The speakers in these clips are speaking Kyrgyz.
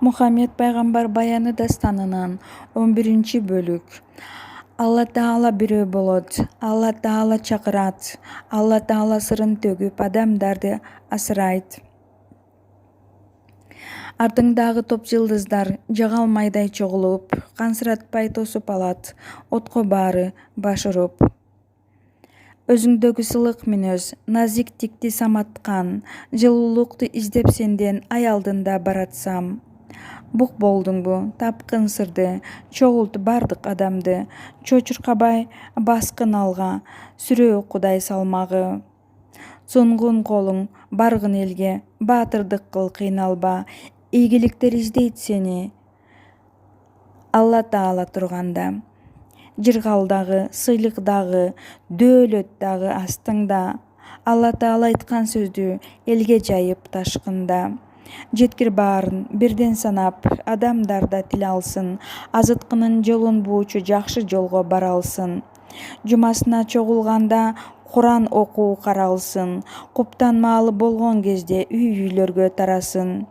Muhammed Пайгамбар баяны дастанынан 11-бөлүк. Алла Таала бирөө болот, Алла Таала чакырат, Алла Таала сырын төгүп адамдарды асырайт. Артыңдагы топ жылдыздар жагалмайдай чогулуп, кансыратпай тосуп алат, отко баары баш уруп. Өзүңдөгү сылык мүнөз, назиктикти саматкан, жылуулукту издеп сенден аялдында баратсам. Бук болдуңбу, тапкын сырды, чогулту бардык адамды, чочуркабай баскын алга, сүрөө Кудай салмагы. Сунгун колуң баргын элге, баатырдык кыл кыйналба, ийгиликтер издейт сени Алла Таала турганда. Жыргалдагы, сыйлык дөөлөт дагы астыңда. Алла Таала айткан сөздү элге жайып ташкында. Жеткир баарын бирден санап, адамдарда тил алсын, азыткынын жолун буучу жакшы жолго бара алсын. Жумасына чогулганда Куран окуу каралсын, куптанмаалы болгон кезде үй-үйлөргө тарасын.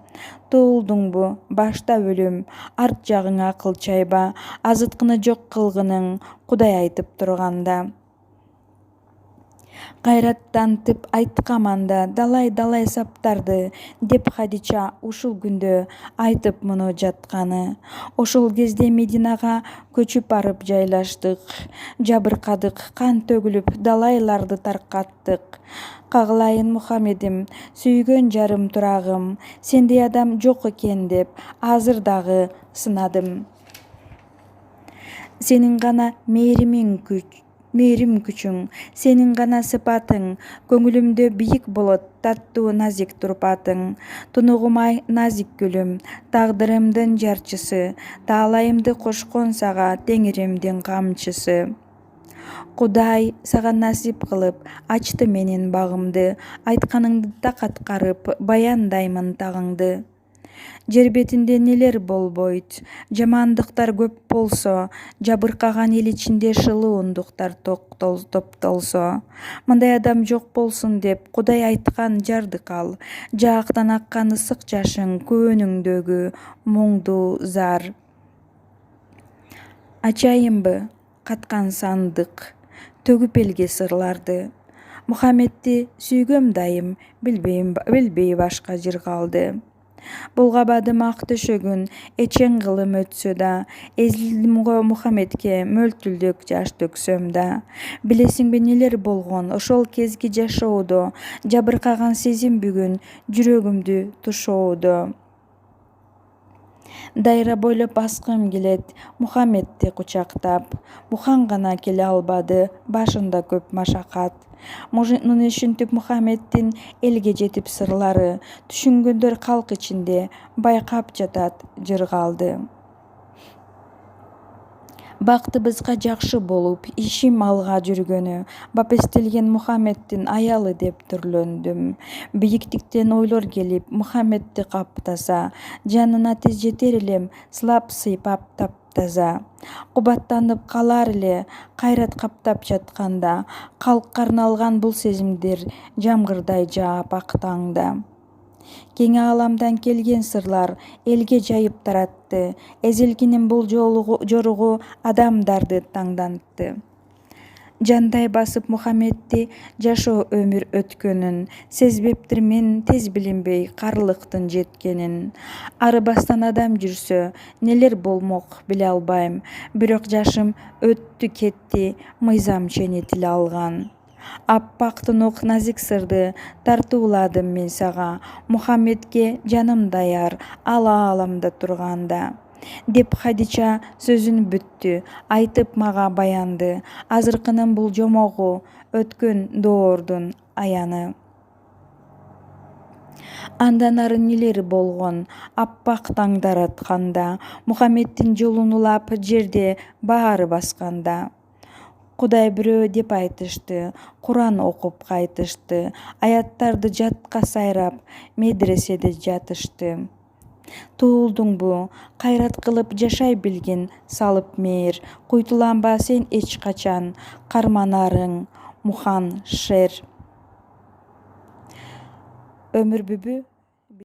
Туулдуңбу, башта өлүм, арт жагыңа кыл чайба, азыткыны жок кылгының Кудай айтып турганда. Кайраттантып айткам анда далай саптарды, деп Хадича ушул күндө айтып муну жатканы. Ошол кезде Мединага көчүп барып жайлаштык, жабыркадык, кан төгүлүп далайларды таркаттык. Кагылайын Мухаммедим, сүйгөн жарым турагым, сендей адам жок экен деп азыр дагы сынадым. Сенин гана мээрим күчүң, сенин гана сыпатың, көңүлүмдө бийик болот таттуу назик турпатың. Тунугумай назик гүлүм, тагдырымдын жарчысы, таалайымды кошкон сага теңиримдин камчысы. Кудай сага насип кылып ачты менин багымды, айтканыңды так аткарып баяндаймын тагыңды. Жер бетинде нелер болбойт, жамандыктар көп болсо, жабыркаган эл ичинде шылуундуктар топтолсо. Мындай адам жок болсун деп Кудай айткан жардык ал, жаактан аккан ысык жашың көөнүңдөгү муңдуу зар. Ачайынбы каткан сандык, төгүп элге сырларды. Мухаммедти сүйгөм дайым, билбей башка жыргалды. Булгабадым ак төшөгүн, эчең кылым өтсө да, эзилдим го Мухаммедке мөлтүлдүк жаш төксөм да. Билесиңби нелер болгон ошол кезги жашоодо, жабыркаган сезим бүгүн жүрөгүмдү тушоодо. Дайра бойлоп баскым келет Мухаммедти кучактап, Бухан гана келе албады, башында көп машакат. Муну ушинтип Мухаммеддин элге жетип сырлары, түшүнгөндөр калк ичинде байкап жатат жыргалды. Бактыбызга жакшы болуп, ишим алга жүргөнү, бапестелген Мухаммеддин аялы деп түрлөндүм. Бийиктиктен ойлор келип, Мухаммедди каптаса, жанына тез жетер элем, сылап сыйпап таптаза. Кубаттанып калар эле, кайрат каптап жатканда, калкка арналган бул сезимдер жамгырдай жаап ак таңда. Кең ааламдан келген сырлар элге жайып таратты, эзелгинин бул жоругу адамдарды таңдантты. Жандай басып Мухаммедди жашоо өмүр өткөнүн, сезбептирмин тез билинбей карлыктын жеткенин. Арыбастан адам жүрсө, нелер болмок биле албайм, бирок жашым өттү кетти, мыйзам ченетиле алган. Аппак тунук назик сырды тартууладым мен сага, Мухаммедке жаным даяр, ал ааламда турганда. Деп Хадича сөзүн бүттү, айтып мага баянды, азыркынын бул жомогу, өткөн доордун аяны. Андан ары нелер болгон, аппак таңдар атканда, Мухаммеддин жолун улап жерде баары басканда. Кудай бирөө деп айтышты, Куран окуп кайтышты, аяттарды жатка сайрап, медреседе жатышты. Туулдуңбу, кайрат кылып жашай билгин салып мээр, куйтуланба сен эч качан, карманарың Мухан шер. Өмүр бүбү